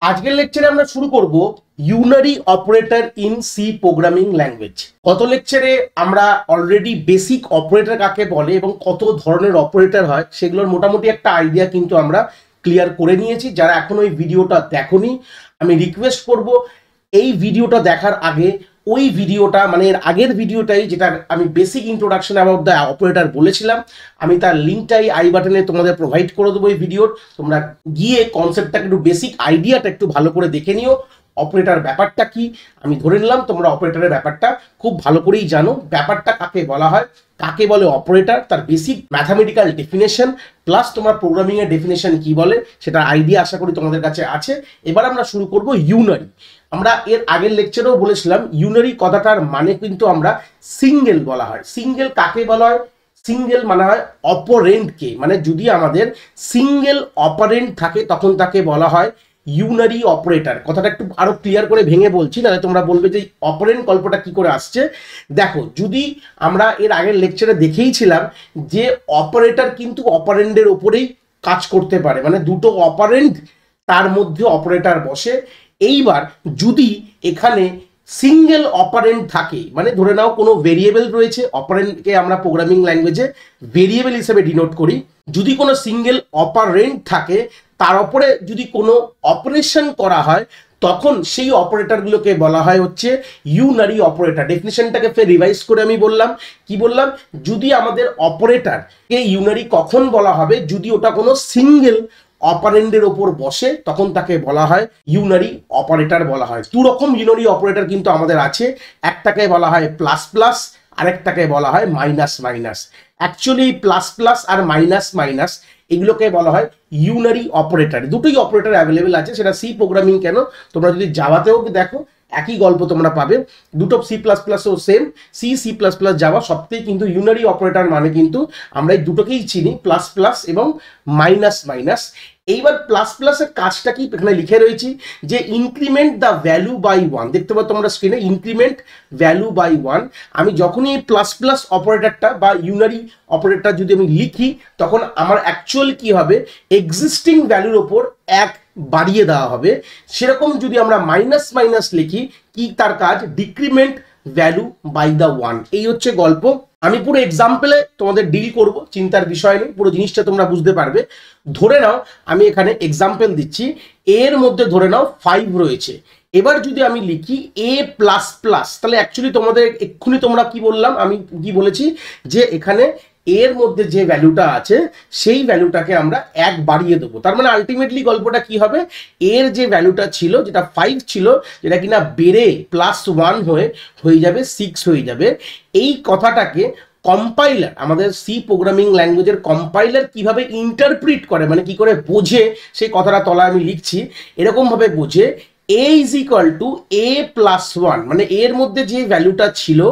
আজকের লেকচারে আমরা শুরু করব unary operator in C programming language. গত লেকচারে আমরা অলরেডি বেসিক অপারেটর কাকে বলে এবং কত ধরনের অপারেটর হয় সেগুলোর মোটামুটি একটা আইডিয়া কিন্তু আমরা ক্লিয়ার করে নিয়েছি। যারা এখন ওই ভিডিওটা দেখোনি, আমি রিকোয়েস্ট করব এই ভিডিওটা দেখার আগে ওই ভিডিওটা মানে এর আগের ভিডিওটাই, যেটা আমি basic introduction about the operator বলেছিলাম, আমি তার লিঙ্কটাই আই বাটনে তোমাদের প্রোভাইড করে দেবো। এই ভিডিওর তোমরা গিয়ে কনসেপ্টটাকে একটু বেসিক আইডিয়াটা একটু ভালো করে দেখে নিও। অপারেটর ব্যাপারটা কি, আমি ধরে নিলাম তোমরা অপারেটরের ব্যাপারটা খুব ভালো করেই জানো। ব্যাপারটা কাকে বলা হয়, কাকে বলে অপারেটর, তার বেসিক ম্যাথামেটিক্যাল ডেফিনেশন প্লাস তোমার প্রোগ্রামিং এর ডেফিনেশন কি বলে সেটা আইডিয়া আশা করি তোমাদের কাছে আছে। এবার আমরা শুরু করব ইউনারি। আমরা এর আগের লেকচারেও বলেছিলাম ইউনারি কথাটার মানে কিন্তু আমরা সিঙ্গেল বলা হয়। সিঙ্গেল কাকে বলা হয়? সিঙ্গেল মানে হয় অপারেন্টকে, মানে যদি আমাদের সিঙ্গেল অপারেন্ট থাকে তখন তাকে বলা হয় ইউনারি অপারেটর। কথাটা একটু আরো ক্লিয়ার করে ভেঙে বলছি, নাহলে তোমরা বলবে যে অপারেন্ট গল্পটা কি করে আসছে। দেখো, যদি আমরা এর আগের লেকচারে দেখেইছিলাম যে অপারেটর কিন্তু অপারেন্ডের উপরেই কাজ করতে পারে, মানে দুটো অপারেন্ট তার মধ্যে অপারেটর বসে। এইবার যদি এখানে সিঙ্গেল অপারেন্ট থাকে, মানে ধরে নাও কোনো ভেরিয়েবল রয়েছে, অপারেন্টকে আমরা প্রোগ্রামিং ল্যাঙ্গুয়েজে ভেরিয়েবল হিসেবে ডিনোট করি। যদি কোনো সিঙ্গেল অপারেন্ট থাকে, তার উপরে যদি কোনো অপারেশন করা হয় তখন সেই অপারেটরগুলোকে বলা হয় হচ্ছে ইউনারি অপারেটর। ডেফিনিশনটাকে ফের রিভাইজ করে আমি বললাম, কি বললাম, যদি আমাদের অপারেটরকে ইউনারি কখন বলা হবে, যদি ওটা কোনো সিঙ্গেল অপারেন্ডের ওপর বসে তখন তাকে বলা হয় ইউনারি অপারেটর বলা হয়। দু রকম ইউনারি অপারেটর কিন্তু আমাদের আছে, একটাকে বলা হয় প্লাস প্লাস, আরেকটাকে বলা হয় minus minus. Actually plus plus আর মাইনাস মাইনাস এগুলোকে বলা হয় ইউনারি অপারেটর। দুটোই অপারেটর অ্যাভেলেবেল আছে, সেটা সি প্রোগ্রামিং কেন, তোমরা যদি জাভাতেও দেখো একই গল্প তোমরা পাবে। দুটো সি প্লাস প্লাসও same, C C plus plus Java সবথেকে কিন্তু ইউনারি অপারেটর মানে কিন্তু আমরা এই দুটোকেই চিনি, প্লাস প্লাস এবং মাইনাস মাইনাস। এইবার প্লাস প্লাসের কাজটা কি এখানে লিখে রয়েছি যে increment the value by one. দেখতে পাচ্ছ তোমরা স্ক্রিনে ইনক্রিমেন্ট ভ্যালু বাই ওয়ান। আমি যখনই এই প্লাস প্লাস অপারেটরটা বা ইউনারি অপারেটর যদি আমি লিখি তখন আমার অ্যাকচুয়াল কি হবে, এক্সিস্টিং ভ্যালুর ওপর এক বাড়িয়ে দেওয়া হবে। সেরকম যদি আমরা মাইনাস মাইনাস লিখি, কি তার কাজ, decrement value by the one. এই হচ্ছে গল্প। আমি পুরো এক্সাম্পলে তোমাদের ডিল করব, চিন্তার বিষয় নেই, পুরো জিনিসটা তোমরা বুঝতে পারবে। ধরে নাও আমি এখানে এক্সাম্পল দিচ্ছি, এর মধ্যে ধরে নাও 5 রয়েছে। এবার যদি আমি লিখি এ প্লাস প্লাস, তাহলে অ্যাকচুয়ালি তোমাদের এক্ষুনি তোমরা কি বললাম, আমি কি বলেছি যে এখানে এর মধ্যে যে ভ্যালুটা আছে সেই ভ্যালুটাকে আমরা এক বাড়িয়ে দেবো। তার মানে আলটিমেটলি গল্পটা কি হবে, এর যে ভ্যালুটা ছিল, যেটা 5 ছিল, যেটা কিনা বেড়ে +1 হয়ে যাবে 6 হয়ে যাবে। এই কথাটাকে কম্পাইলার, আমাদের সি প্রোগ্রামিং ল্যাঙ্গুয়েজের কম্পাইলার কিভাবে ইন্টারপ্রিট করে, মানে কি করে বোঝে, সেই কথাটা তলা আমি লিখছি। এরকমভাবে বোঝে a is equal two a+1, মানে এর মধ্যে যে ভ্যালুটা ছিল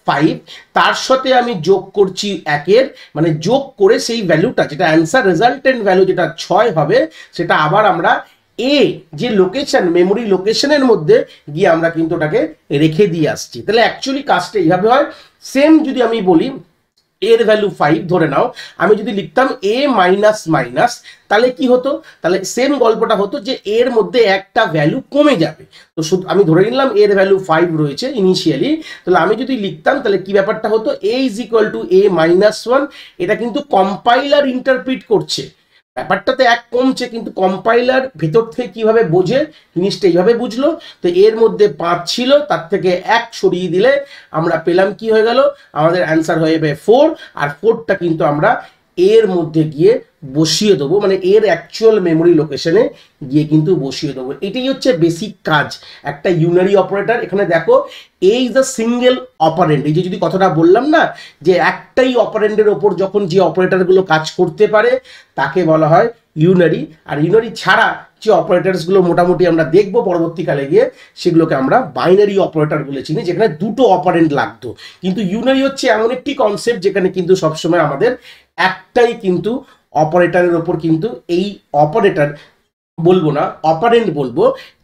5, তার সাথে আমি যোগ করছি 1, মানে যোগ করে সেই ভ্যালুটা, যেটা অ্যান্সার রেজাল্টেন্ট ভ্যালু যেটা 6 হবে, সেটা আবার আমরা এ যে লোকেশন, মেমোরি লোকেশনের মধ্যে গিয়ে আমরা কিন্তু ওটাকে রেখে দিয়ে আসছি। তাহলে অ্যাকচুয়ালি কাজটা এইভাবে হয়। সেম যদি আমি বলি এর ভ্যালু 5, ধরে নাও আমি যদি লিখতাম a মাইনাস মাইনাস, তাহলে কি হতো, তাহলে সেম গল্পটা হতো যে এর মধ্যে একটা ভ্যালু কমে যাবে। তো শুধু আমি ধরে নিলাম এর ভ্যালু 5 রয়েছে ইনিশিয়ালি, তাহলে আমি যদি লিখতাম তাহলে কি ব্যাপারটা হতো, a is equal two a-1। এটা কিন্তু কম্পাইলার ইন্টারপ্রিট করছে, ব্যাপারটাতে এক কমছে, কিন্তু কম্পাইলার ভেতর থেকে কিভাবে বোঝে জিনিসটা এইভাবে বুঝলো। তো এর মধ্যে 5 ছিল, তার থেকে 1 সরিয়ে দিলে আমরা পেলাম কি হয়ে গেল, আমাদের অ্যান্সার হয়ে যাবে 4। আর 4টা কিন্তু আমরা এর মধ্যে গিয়ে বসিয়ে দেবো, মানে এর অ্যাকচুয়াল মেমোরি লোকেশনে গিয়ে কিন্তু বসিয়ে দেবো। এটাই হচ্ছে বেসিক কাজ একটা ইউনারি অপারেটর। এখানে দেখো এ ইজ আ সিঙ্গেল অপারেন্ট। এই যে যদি কথাটা বললাম না, যে একটাই অপারেন্টের ওপর যখন যে অপারেটরগুলো কাজ করতে পারে তাকে বলা হয় ইউনারি। আর ইউনারি ছাড়া যে অপারেটরসগুলো মোটামুটি আমরা দেখবো পরবর্তীকালে গিয়ে, সেগুলোকে আমরা বাইনারি অপারেটর বলে চিনি, যেখানে দুটো অপারেন্ট লাগতো। কিন্তু ইউনারি হচ্ছে এমন একটি কনসেপ্ট যেখানে কিন্তু সবসময় আমাদের একটাই কিন্তু অপারেটরের ওপর কিন্তু এই অপারেটর বলবো না, অপারেন্ড বলবো,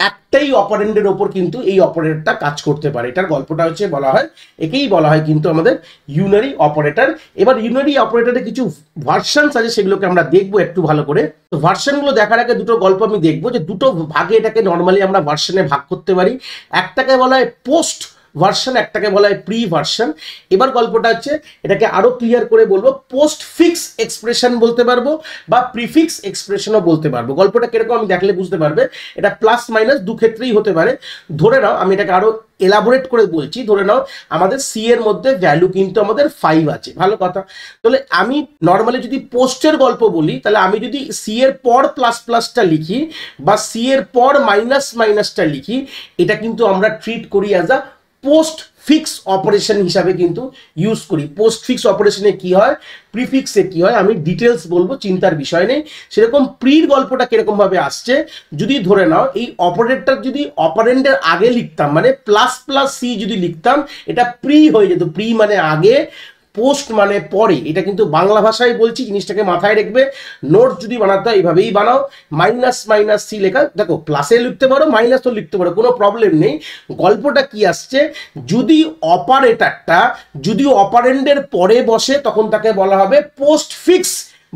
একটাই অপারেন্ডের ওপর কিন্তু এই অপারেটরটা কাজ করতে পারে। এটার গল্পটা হচ্ছে বলা হয়, একেই বলা হয় কিন্তু আমাদের ইউনারি অপারেটর। এবার ইউনারি অপারেটরে কিছু ভার্সনস আছে, সেগুলোকে আমরা দেখবো একটু ভালো করে। তো ভার্সনগুলো দেখার আগে দুটো গল্প আমি দেখবো, যে দুটো ভাগে এটাকে নর্মালি আমরা ভার্সনে ভাগ করতে পারি। একটাকে বলা হয় পোস্ট ভার্সন, একটাকে বলা হয় প্রি ভার্সন। এবার গল্পটা হচ্ছে, এটাকে আরো ক্লিয়ার করে বলবো, পোস্ট ফিক্স এক্সপ্রেশন বলতে পারবো বা প্রিফিক্স এক্সপ্রেশনও বলতে পারবো। গল্পটা কিরকম আমি দেখলে বুঝতে পারবে, এটা প্লাস মাইনাস দু ক্ষেত্রেই হতে পারে। ধরে নাও, আমি এটাকে আরো এলাবোরেট করে বলছি, ধরে নাও আমাদের সি এর মধ্যে ভ্যালু কিন্তু আমাদের 5 আছে, ভালো কথা। তাহলে আমি নর্মালি যদি পোস্টের গল্প বলি, তাহলে আমি যদি সি এর পর প্লাস প্লাসটা লিখি বা সি এর পর মাইনাস মাইনাসটা লিখি, এটা কিন্তু আমরা ট্রিট করি as a post fix operation হিসাবে কিন্তু ইউজ করি। পোস্ট ফিক্স অপারেশনে কি হয়, প্রিফিক্সে কি হয়, আমি ডিটেলস বলবো, চিন্তার বিষয় নেই। সেরকম প্রির গল্পটা কিরকম ভাবে আসছে, যদি ধরে নাও এই অপারেটর যদি অপারেন্ডের আগে লিখতাম, মানে প্লাস প্লাস সি যদি লিখতাম, এটা প্রি হয়ে যেত। প্রি মানে আগে, পোস্ট মানে পরে। এটা কিন্তু বাংলা ভাষায় বলছি, জিনিসটাকে মাথায় রাখবে। নোট যদি বানাতে হয় এইভাবেই বানাও, মাইনাস মাইনাস সি লেখা, দেখো প্লাসে লিখতে পারো, মাইনাসও লিখতে পারো, কোনো প্রবলেম নেই। গল্পটা কি আসছে, যদি অপারেটরটা যদি অপারেন্ডের পরে বসে, তখন তাকে বলা হবে পোস্ট ফিক্স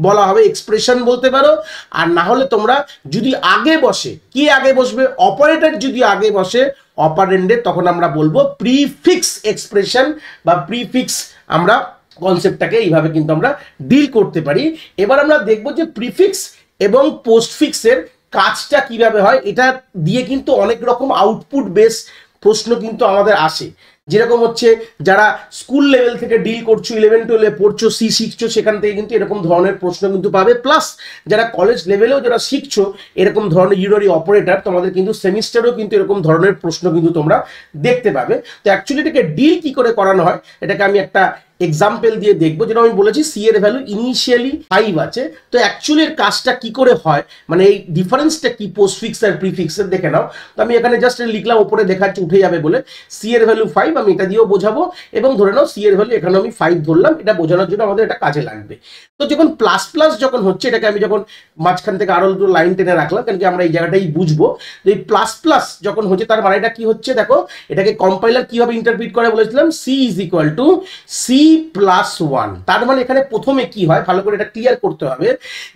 বলা হবে, এক্সপ্রেশন বলতে পারো। আর না হলে তোমরা যদি আগে বসে, কি আগে বসবে, অপারেটর যদি আগে বসে অপারেন্ডে, তখন আমরা বলবো প্রিফিক্স এক্সপ্রেশন বা প্রিফিক্স। আমরা কনসেপ্টটাকে এইভাবে কিন্তু আমরা ডিল করতে পারি। এবার আমরা দেখবো যে প্রিফিক্স এবং পোস্টফিক্সের কাজটা কিভাবে হয়। এটা দিয়ে কিন্তু অনেক রকম আউটপুট বেস প্রশ্ন কিন্তু আমাদের আসে। যেরকম হচ্ছে, যারা স্কুল লেভেল থেকে ডিল করছো, 11-12 পড়ছো, সি শিখছো, সেখান থেকে কিন্তু এরকম ধরনের প্রশ্ন কিন্তু পাবে। প্লাস যারা কলেজ লেভেলেও যারা শিখছো এরকম ধরনের ইউনারি অপারেটর, তোমাদের কিন্তু সেমিস্টারেও কিন্তু এরকম ধরনের প্রশ্ন কিন্তু তোমরা দেখতে পাবে। তো অ্যাকচুয়ালি এটাকে ডিল কি করে করানো হয়, এটাকে আমি একটা এক্সাম্পল দিয়ে দেখবো। যেটা আমি বলেছি, সি এর ভ্যালু ইনিশিয়ালি 5 আছে। তো অ্যাকচুয়ালি এর কাজটা কি করে হয়, মানে এই ডিফারেন্সটা কি পোস্টফিক্স আর প্রিফিক্সের, দেখে নাও। তো আমি এখানে জাস্ট লিখলাম, উপরে দেখাচ্ছি উঠে যাবে বলে, সি এর ভ্যালু 5, আমি এটা দিয়েও বোঝাবো। এবং ধরে নাও সি এর ভ্যালু এখানে আমি 5 ধরলাম, এটা বোঝানোর জন্য আমাদের এটা কাজে লাগবে। তো যখন প্লাস প্লাস যখন হচ্ছে, এটাকে আমি যখন মাঝখান থেকে আরো দুটো লাইন টেনে রাখলাম, কারণ কি আমরা এই জায়গাটাই বুঝবো। যে এই প্লাস প্লাস যখন হচ্ছে, তার মানে এটা কি হচ্ছে, দেখো এটাকে কম্পাইলার কিভাবে ইন্টারপ্রিট করে বলেছিলাম, C is equal to C plus 1। তার মানে এখানে প্রথমে কি হয়, ভালো করে এটা ক্লিয়ার করতে হবে।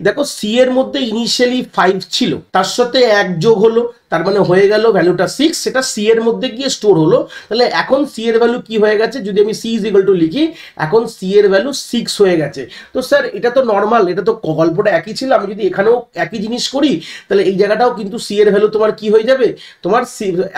দেখো সি এর মধ্যে ইনিশিয়ালি 5 ছিল, তার সাথে 1 যোগ হলো, তার মানে হয়ে গেল ভ্যালুটা 6, সেটা সি এর মধ্যে গিয়ে স্টোর হলো। তাহলে এখন সি এর ভ্যালু কি হয়ে গেছে, যদি আমি সি ইজ ইকুয়াল টু লিখি, এখন সি এর ভ্যালু 6 হয়ে গেছে। তো স্যার এটা তো নর্মাল, এটা তো গল্পটা একই ছিল, আমি যদি এখানেও একই জিনিস করি, তাহলে এই জায়গাটাও কিন্তু সি এর ভ্যালু তোমার কি হয়ে যাবে, তোমার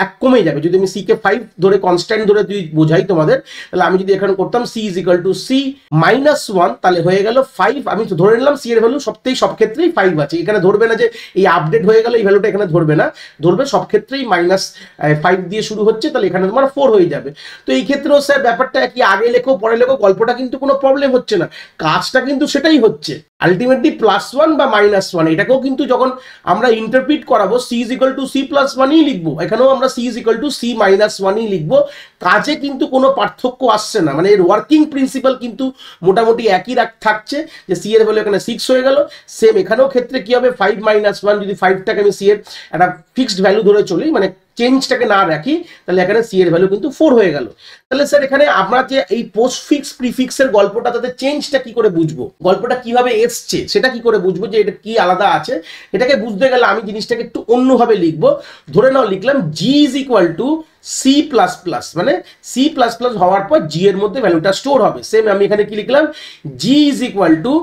1 কমে যাবে। যদি আমি সি কে 5 ধরে কনস্ট্যান্ট ধরে তুই বোঝাই তোমাদের, তাহলে আমি যদি এখানে করতাম C is equal to C minus 1, তাহলে হয়ে গেল 5। আমি তো ধরে নিলাম সি এর ভ্যালু সব ক্ষেত্রেই 5 আছে। এখানে ধরবে না যে এই আপডেট হয়ে গেল, এই ভ্যালুটা এখানে ধরবে না, ধরবে সব ক্ষেত্রেই -5 দিয়ে শুরু হচ্ছে, তাহলে এখানে তোমার 4 হয়ে যাবে। তো এই ক্ষেত্রেও স্যার ব্যাপারটা কি, আগে লেখো পরে লেখো, গল্পটা কিন্তু কোনো প্রবলেম হচ্ছে না, কাজটা কিন্তু সেটাই হচ্ছে আলটিমেটলি +1 বা -1। এটাকেও কিন্তু যখন আমরা ইন্টারপ্রিট করাবো, C is equal to C plus 1ই লিখবো, এখানেও আমরা C is equal to C minus 1ই লিখবো। কাজে কিন্তু কোনো পার্থক্য আসছে না, মানে এর ওয়ার্কিং প্রিন্সিপাল কিন্তু মোটামুটি একই থাকছে, যে সি এর ভ্যালু এখানে 6 হয়ে গেল। সেম এখানেও ক্ষেত্রে কি হবে, 5 - 1, যদি 5টাকে আমি সি এর একটা ফিক্সড ভ্যালু ধরে চলি, মানে চেঞ্জটাকে না রাখি, তাহলে এখানে সি এর ভ্যালু কিন্তু 4 হয়ে গেল। তাহলে স্যার এখানে আমরা যে এই পোস্টফিক্স প্রিফিক্সের গল্পটা, তাদের চেঞ্জটা কি করে বুঝবো, গল্পটা কিভাবে এসছে সেটা কি করে বুঝবো, যে এটা কি আলাদা আছে। এটাকে বুঝতে গেলে আমি জিনিসটাকে একটু অন্যভাবে লিখবো। ধরে নাও লিখলাম G is equal to C plus plus, মানে সি প্লাস প্লাস হওয়ার পর জি এর মধ্যে ভ্যালুটা স্টোর হবে। সেম আমি এখানে কি লিখলাম, G is equal to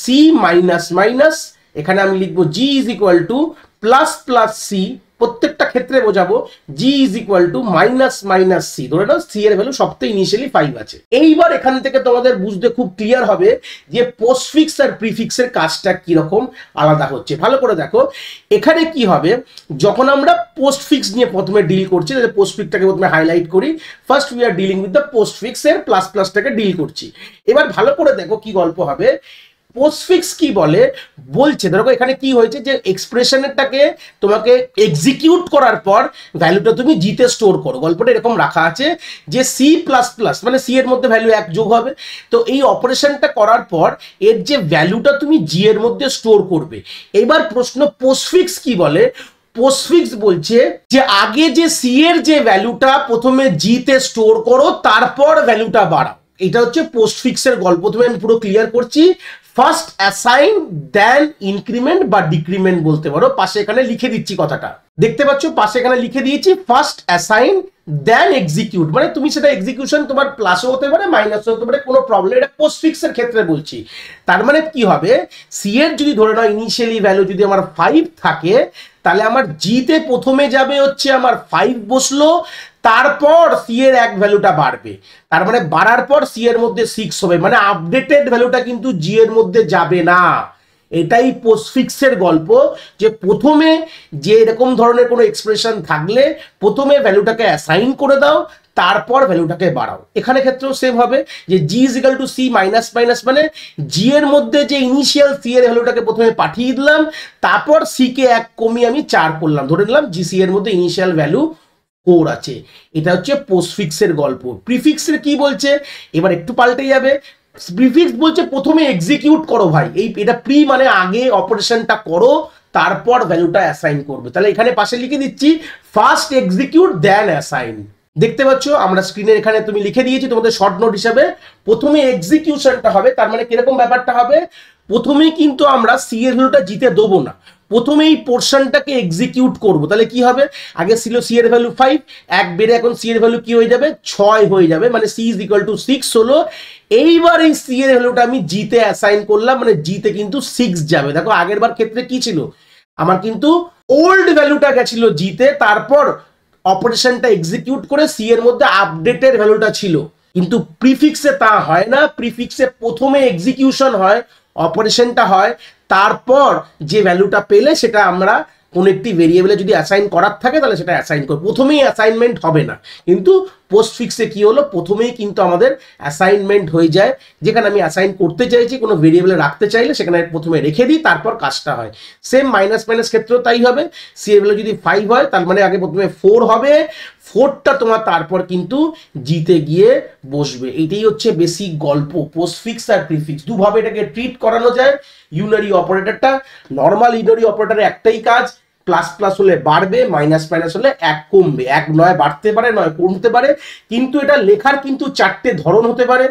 C minus minus, এখানে আমি লিখবো G is equal to plus plus C, প্রত্যেকটা ক্ষেত্রে বোঝাবো G is equal to minus minus C. ধরে নাও সি এর ভ্যালু সবটাই ইনিশিয়ালি 5 আছে। এইবার এখান থেকে তোমাদের বুঝতে খুব ক্লিয়ার হবে যে পোস্টফিক্স আর প্রিফিক্সের কাজটা কিরকম আলাদা হচ্ছে। ভালো করে দেখো, এখানে কি হবে, যখন আমরা পোস্টফিক্স নিয়ে প্রথমে ডিল করছি, পোস্টফিক্সটাকে প্রথমে হাইলাইট করি, first we are dealing with the postfix এর প্লাস প্লাসটাকে ডিল করছি। এবার ভালো করে দেখো কি গল্প হবে, পোস্টফিক্স কি বলে বলছে, ধরো এখানে কি হয়েছে যে এক্সপ্রেশনটাকে তোমাকে এক্সিকিউট করার পর ভ্যালুটা তুমি জিতে স্টোর করো। গল্পটা এরকম রাখা আছে যে সি প্লাস প্লাস মানে সি এর মধ্যে ভ্যালু 1 যোগ হবে, তো এই অপারেশনটা করার পর এর যে ভ্যালুটা তুমি জি এর মধ্যে স্টোর করবে। এবার প্রশ্ন পোস্টফিক্স কি বলে, পোস্টফিক্স বলছে যে আগে যে সি এর যে ভ্যালুটা প্রথমে জি তে স্টোর করো তারপর ভ্যালুটা বাড়াও। এটা হচ্ছে পোস্টফিক্সের গল্প। তুমি আমি পুরো ক্লিয়ার করছি। ফার্স্ট অ্যাসাইন দেন ইনক্রিমেন্ট বা ডিক্রিমেন্ট বলতে পারো। পাশে এখানে লিখে দিচ্ছি কথাটা, দেখতে পাচ্ছ পাশে এখানে লিখে দিয়েছি ফার্স্ট অ্যাসাইন দেন এক্সিকিউট, মানে তুমি সেটা এক্সিকিউশন তোমার প্লাসও হতে পারে মাইনাসও হতে পারে, কোনো প্রবলেম। এটা পোস্টফিক্সের ক্ষেত্রে বলছি। তার মানে কি হবে, সি এর যদি ধরে নাও ইনিশিয়ালি ভ্যালু যদি আমার 5 থাকে, তাহলে আমার জিতে প্রথমে যাবে হচ্ছে আমার 5 বসলো, তারপর সি এর এক ভ্যালুটা বাড়বে, তার মানে বাড়ার পর সি এর মধ্যে 6 হবে, মানে আপডেটেড ভ্যালুটা কিন্তু জি এর মধ্যে যাবে না। এটাই পোস্টফিক্সের গল্প, যে প্রথমে যে এরকম ধরনের কোনো এক্সপ্রেশন থাকলে প্রথমে ভ্যালুটাকে অ্যাসাইন করে দাও, তারপর ভ্যালুটাকে বাড়াও। এখানে ক্ষেত্রেও সেম হবে যে G is equal to C minus minus, মানে জি এর মধ্যে যে ইনিশিয়াল সি এর ভ্যালুটাকে প্রথমে পাঠিয়ে দিলাম, তারপর সি কে 1 কমিয়ে আমি 4 করলাম, ধরে নিলাম জি সি এর মধ্যে ইনিশিয়াল ভ্যালু 4 আছে। এটা হচ্ছে পোস্টফিক্সের গল্প। প্রিফিক্সের কি বলছে, এবার একটু পাল্টে যাবে। প্রিফিক্স বলছে প্রথমে এক্সিকিউট করো ভাই, এটা প্রি মানে আগে অপারেশনটা করো তারপর ভ্যালুটা অ্যাসাইন করবে। তাহলে এখানে পাশে লিখে দিচ্ছি ফার্স্ট এক্সিকিউট দেন অ্যাসাইন। দেখতে পাচ্ছ আমরা স্ক্রিনের এখানে তুমি লিখে দিয়েছি তোমাদের শর্ট নোট হিসাবে, প্রথমে এক্সিকিউশনটা হবে। তার মানে কিরকম ব্যাপারটা হবে, প্রথমেই কিন্তু আমরা সি এর ভ্যালুটা জিতে দেবো না, প্রথমে এই পোর্শনটাকে এক্সিকিউট করব। তাহলে কি হবে, আগে ছিল সি এর ভ্যালু 5, এক বেড়ে এখন সি এর ভ্যালু কি হয়ে যাবে 6 হয়ে যাবে, মানে সি ইজ ইকুয়াল টু 6 হলো। এইবার এই সি এর ভ্যালুটা আমি জিতে অ্যাসাইন করলাম, মানে জিতে কিন্তু 6 যাবে। দেখো আগের বার ক্ষেত্রে কি ছিল, আমার কিন্তু ওল্ড ভ্যালুটা গেছিল জিতে, তারপর অপারেশনটা এক্সিকিউট করে সি এর মধ্যে আপডেটেড ভ্যালুটা ছিল। কিন্তু প্রিফিক্সে তা হয় না, প্রিফিক্সে প্রথমে এক্সিকিউশন হয়, অপারেশনটা হয়, তারপর যে ভ্যালুটা পেলে সেটা আমরা কোন একটি ভেরিয়েবলে যদি অ্যাসাইন করার থাকে তাহলে সেটা অ্যাসাইন করব, প্রথমেই অ্যাসাইনমেন্ট হবে না। কিন্তু পোস্টফিক্সে কি হলো, প্রথমেই কিন্তু আমাদের অ্যাসাইনমেন্ট হয়ে যায়। যেখানে আমি অ্যাসাইন করতে চাইছি কোনো ভেরিয়েবলে রাখতে চাইলে সেখানে প্রথমে রেখে দিই, তারপর কাজটা হয়। সেম মাইনাস মাইনাস ক্ষেত্রেও তাই হবে। সি এর ভ্যালু যদি 5 হয় তার মানে আগে প্রথমে 4 হবে, 4টা তোমার তারপর কিন্তু জিতে গিয়ে বসবে। এটাই হচ্ছে বেসিক গল্প। পোস্টফিক্স আর প্রিফিক্স দুভাবে এটাকে ট্রিট করানো যায়। ইউনারি অপারেটরটা, নর্মাল ইউনারি অপারেটরের একটাই কাজ, প্লাস প্লাস হলে বাড়বে, মাইনাস মাইনাস হলে 1 কমবে। 1 নয় বাড়তে পারে নয় কমতে পারে, কিন্তু এটা লেখার কিন্তু 4টে ধরন হতে পারে।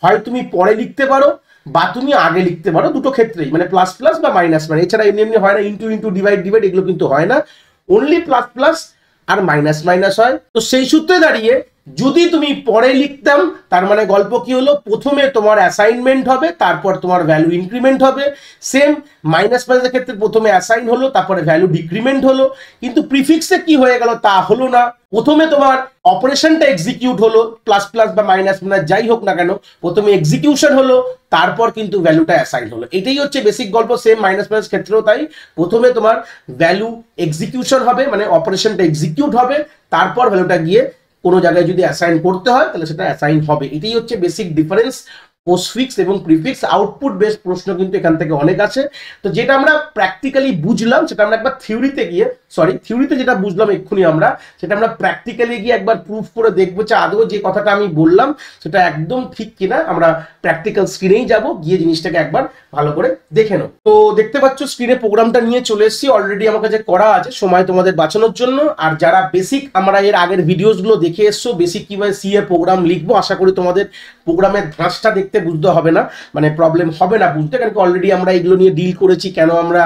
হয় তুমি পরে লিখতে পারো বা তুমি আগে লিখতে পারো, দুটো ক্ষেত্রেই, মানে প্লাস প্লাস বা মাইনাস মাইনাস। এছাড়া এমনি এমনি হয় না, ইন্টু ইন্টু ডিভাইড ডিভাইড এগুলো কিন্তু হয় না, অনলি প্লাস প্লাস আর মাইনাস মাইনাস হয়। তো সেই সূত্রে দাঁড়িয়ে যদি তুমি পরে লিখতাম তার মানে গল্প কি হলো, প্রথমে তোমার অ্যাসাইনমেন্ট হবে তারপর তোমার ভ্যালু ইনক্রিমেন্ট হবে। সেম মাইনাস মাইনাসের ক্ষেত্রে প্রথমে অ্যাসাইন হলো তারপরে ভ্যালু ডিক্রিমেন্ট হলো। কিন্তু প্রিফিক্সে কি হয়ে গেল তা হলো না, প্রথমে তোমার অপারেশনটা এক্সিকিউট হলো, প্লাস প্লাস বা মাইনাস মাইনাস যাই হোক না কেন, প্রথমে এক্সিকিউশন হলো তারপর কিন্তু ভ্যালুটা অ্যাসাইন হলো। এটাই হচ্ছে বেসিক গল্প। সেম মাইনাস মাইনাস ক্ষেত্রেও তাই, প্রথমে তোমার ভ্যালু এক্সিকিউশন হবে মানে অপারেশনটা এক্সিকিউট হবে, তারপর ভ্যালুটা গিয়ে কোনো জায়গায় যদি অ্যাসাইন করতে হয় তাহলে সেটা অ্যাসাইন হবে। এটাই হচ্ছে বেসিক ডিফারেন্স পোস্টফিক্স এবং প্রিফিক্স। আউটপুট বেসড প্রশ্ন কিন্তু এখান থেকে অনেক আছে। তো যেটা আমরা প্র্যাকটিক্যালি বুঝলাম সেটা আমরা একবার থিওরিতে যেটা বুঝলাম এক্ষুনি আমরা, সেটা আমরা প্র্যাকটিক্যালি গিয়ে একবার প্রুফ করে দেখবো যে আদৌ যে কথাটা আমি বললাম সেটা একদম ঠিক কিনা। আমরা প্র্যাকটিক্যাল স্ক্রিনেই যাব, গিয়ে জিনিসটাকে একবার ভালো করে দেখে নেব। তো দেখতে পাচ্ছ স্ক্রিনে প্রোগ্রামটা নিয়ে চলে এসেছি, অলরেডি আমার কাছে করা আছে সময় তোমাদের বাঁচানোর জন্য। আর যারা বেসিক আমরা এর আগের ভিডিওসগুলো দেখে এসছো, বেসিক কিভাবে সি এ প্রোগ্রাম লিখবো, আশা করি তোমাদের প্রোগ্রামের ধাঁচটা দেখতে বুঝতে হবে না, মানে প্রবলেম হবে না বুঝতে, কারণ অলরেডি আমরা এগুলো নিয়ে ডিল করেছি। কেন আমরা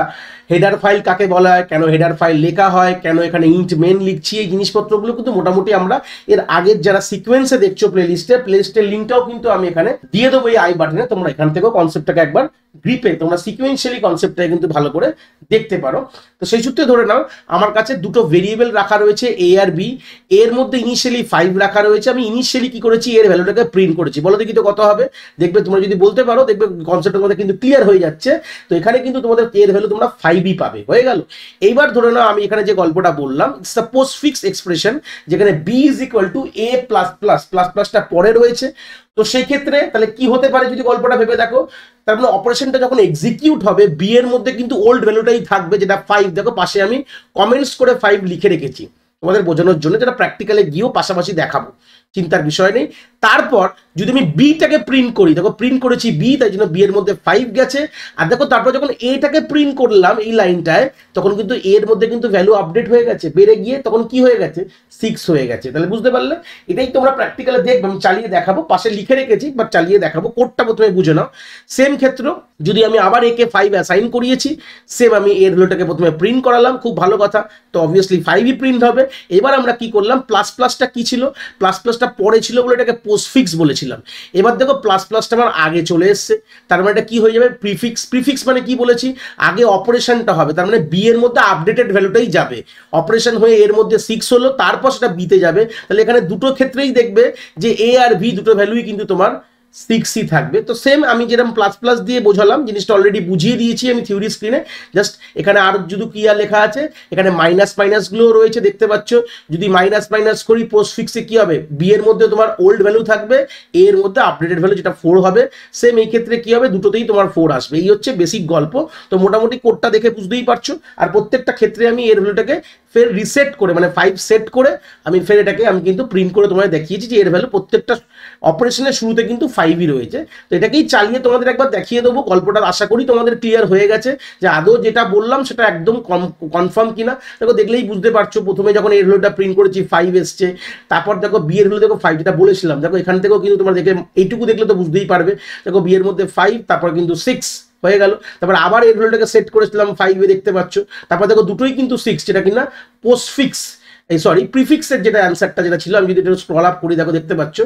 হেডার ফাইল কাকে বলা হয়, কেন হেডার ফাইল লেখা হয়, কেন এখানে ইন্ট মেন লিখছি, এই জিনিসপত্রগুলো কিন্তু মোটামুটি আমরা এর আগের যারা সিকোয়েন্সে দেখছো প্লেলিস্টের লিঙ্কটাও কিন্তু আমি এখানে দিয়ে দেবো এই আই বাটনে। তোমরা এখান থেকেও কনসেপ্টটাকে একবার গ্রিপে তোমরা সিকোয়েন্সিয়ালি কনসেপ্টটাকে কিন্তু ভালো করে দেখতে পারো। তো সেই সূত্রে ধরে নাও আমার কাছে দুটো ভেরিয়েবল রাখা রয়েছে এ আর বি, এর মধ্যে ইনিশিয়ালি 5 রাখা রয়েছে। আমি ইনিশিয়ালি কি করেছি, এর ভ্যালুটাকে প্রিন্ট করেছি। বলো দেখি তো কত হবে, দেখবে তোমরা যদি বলতে পারো দেখবে কনসেপ্টের মধ্যে কিন্তু ক্লিয়ার হয়ে যাচ্ছে। তো এখানে কিন্তু তোমাদের এর ভ্যালু তোমরা 5 5ই পাবে। হয়ে গেল। এইবার ধরে নাও আমি এখানে যে গল্পটা বললাম, ইটস আ পোস্টফিক্স এক্সপ্রেশন, যেখানে B is equal to A plus plus, plus প্লাসটা পরে রয়েছে। তো সেই ক্ষেত্রে তাহলে কি হতে পারে যদি গল্পটা ভেবে দেখো, তার মানে অপারেশনটা যখন এক্সিকিউট হবে বি এর মধ্যে কিন্তু ওল্ড ভ্যালুটাই থাকবে, যেটা 5। দেখো পাশে আমি কমেন্টস করে 5 লিখে রেখেছি তোমাদের বোঝানোর জন্য, যেটা প্র্যাকটিক্যালে গিয়েও পাশাপাশি দেখাবো, চিন্তার বিষয় নেই। তারপর যদি আমি বিটাকে প্রিন্ট করি, দেখো প্রিন্ট করেছি বি, তাই জন্য বি এর মধ্যে 5 গেছে। আর দেখো তারপর যখন এটাকে প্রিন্ট করলাম এই লাইনটায়, তখন কিন্তু এর মধ্যে কিন্তু ভ্যালু আপডেট হয়ে গেছে, বেড়ে গিয়ে তখন কি হয়ে গেছে, 6 হয়ে গেছে। তাহলে বুঝতে পারলে, এটাই তোমরা প্র্যাকটিক্যালে দেখবে, আমি চালিয়ে দেখাবো, পাশে লিখে রেখেছি বাট চালিয়ে দেখাবো, কোডটা প্রথমে বুঝে নাও। সেম ক্ষেত্র যদি আমি আবার একে 5 অ্যাসাইন করিয়েছি, সেম আমি এর ভ্যালুটাকে প্রথমে প্রিন্ট করালাম, খুব ভালো কথা, তো অবভিয়াসলি 5ই প্রিন্ট হবে। এবার আমরা কি করলাম, প্লাস প্লাসটা কি ছিল, প্লাস প্লাসটা পরে ছিল বলে এটাকে পোস্টফিক্স বলেছিলাম। এবার দেখো প্লাস প্লাসটা আমার আগে চলে এসছে, তার মানে এটা কি হয়ে যাবে, প্রিফিক্স। প্রিফিক্স মানে কি বলেছি, আগে অপারেশনটা হবে, তার মানে বি এর মধ্যে আপডেটেড ভ্যালুটাই যাবে, অপারেশন হয়ে এর মধ্যে 6 হলো, তারপর সেটা বিতে যাবে। তাহলে এখানে দুটো ক্ষেত্রেই দেখবে যে এ আর ভি দুটো ভ্যালুই কিন্তু তোমার 6ই থাকবে। তো সেম আমি যেরকম প্লাস প্লাস দিয়ে বোঝালাম, জিনিসটা অলরেডি বুঝিয়ে দিয়েছি আমি থিওরি স্ক্রিনে, জাস্ট এখানে আর যদি কি আর লেখা আছে, এখানে মাইনাস মাইনাস গুলো রয়েছে দেখতে পাচ্ছ। যদি মাইনাস মাইনাস করি পোস্টফিক্সে কি হবে, বি এর মধ্যে তোমার ওল্ড ভ্যালু থাকবে, এ এর মধ্যে আপডেটেড ভ্যালু যেটা 4 হবে। সেম এই ক্ষেত্রে কি হবে, দুটোতেই তোমার 4 আসবে। এই হচ্ছে বেসিক গল্প। তো মোটামুটি কোডটা দেখে বুঝতেই পারছো। আর প্রত্যেকটা ক্ষেত্রে আমি এর ভ্যালুটাকে ফের রিসেট করে, মানে 5 সেট করে আমি ফের এটাকে আমি কিন্তু প্রিন্ট করে তোমাদের দেখিয়েছি যে এর ভ্যালু প্রত্যেকটা অপারেশনের শুরুতে কিন্তু 5ই রয়েছে। তো এটাকেই চালিয়ে তোমাদের একবার দেখিয়ে দেবো, গল্পটা আশা করি তোমাদের ক্লিয়ার হয়ে গেছে যে আদৌ যেটা বললাম সেটা একদম কনফার্ম কিনা। দেখো দেখলেই বুঝতে পারছো, প্রথমে যখন এর ভ্যালুটা প্রিন্ট করেছি 5 এসছে, তারপর দেখো বি এর ভ্যালু দেখো 5, যেটা বলেছিলাম দেখো এখান থেকেও কিন্তু তোমরা দেখে এইটুকু দেখলে তো বুঝতেই পারবে। দেখো বি এর মধ্যে 5, তারপর কিন্তু 6 হয়ে গেল। তারপর আবার এর ভ্যালুটাকে সেট করেছিলাম 5 এ, দেখতে পাচ্ছ। তারপর দেখো দুটোই কিন্তু 6, যেটা কিনা পোস্টফিক্স, এই সরি প্রিফিক্সের যেটা অ্যান্সারটা যেটা ছিল, আমি যদি এটা স্ক্রল আপ করি দেখো দেখতে পাচ্ছ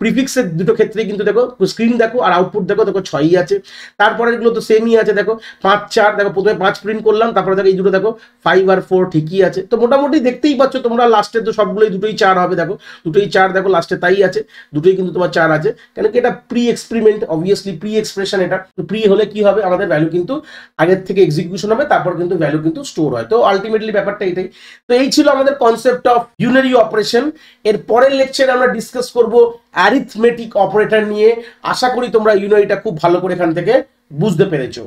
প্রিফিক্সের দুটো ক্ষেত্রেই কিন্তু দেখো স্ক্রিন দেখো আর আউটপুট দেখো, দেখো 6ই আছে। তারপরে এগুলো তো সেমই আছে, দেখো 5 4, দেখো প্রথমে 5 প্রিন্ট করলাম, তারপরে দেখো এই দুটো দেখো 5 আর 4 ঠিকই আছে। তো মোটামুটি দেখতেই পাচ্ছ তোমরা, লাস্টে তো সবগুলোই দুটোই 4 হবে, দেখো দুটোই 4, দেখো লাস্টে তাই আছে, দুটোই কিন্তু তোমার 4 আছে। কেন কি এটা pre experiment, obviously pre expression, এটা প্রি হলে কি হবে, আমাদের ভ্যালু কিন্তু আগের থেকে এক্সিকিউশন হবে, তারপর কিন্তু ভ্যালু কিন্তু স্টোর হয়। তো আলটিমেটলি ব্যাপারটা এটাই। তো এই ছিল আমাদের কনসেপ্ট অফ ইউনারি অপারেশন। এর পরের লেকচারে আমরা ডিসকাস করব অ্যারিথমেটিক অপারেটর নিয়ে। আশা করি তোমরা ইউনারিটা খুব ভালো করে এখান থেকে বুঝতে পেরেছো।